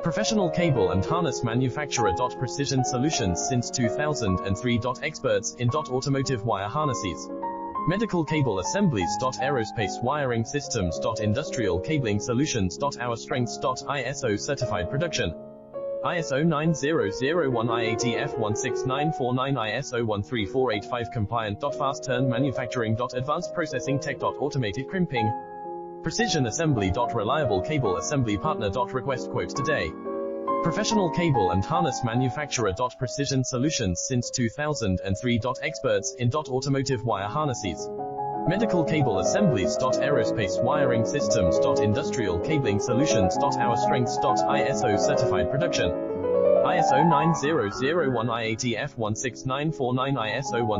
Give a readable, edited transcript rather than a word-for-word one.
Professional cable and harness manufacturer. Precision solutions since 2003. Experts in automotive wire harnesses, medical cable assemblies. Aerospace wiring systems. Industrial cabling solutions. Our strengths. ISO certified production. ISO 9001 IATF 16949 ISO 13485 compliant. Fast turn manufacturing. Advanced processing tech. Automated crimping. Precision assembly. Reliable cable assembly partner. Request quote today. Professional cable and harness manufacturer. Precision solutions since 2003. Experts in automotive wire harnesses, medical cable assemblies. Aerospace wiring systems. Industrial cabling solutions. Our strengths. ISO certified production. ISO 9001 IATF 16949 ISO 1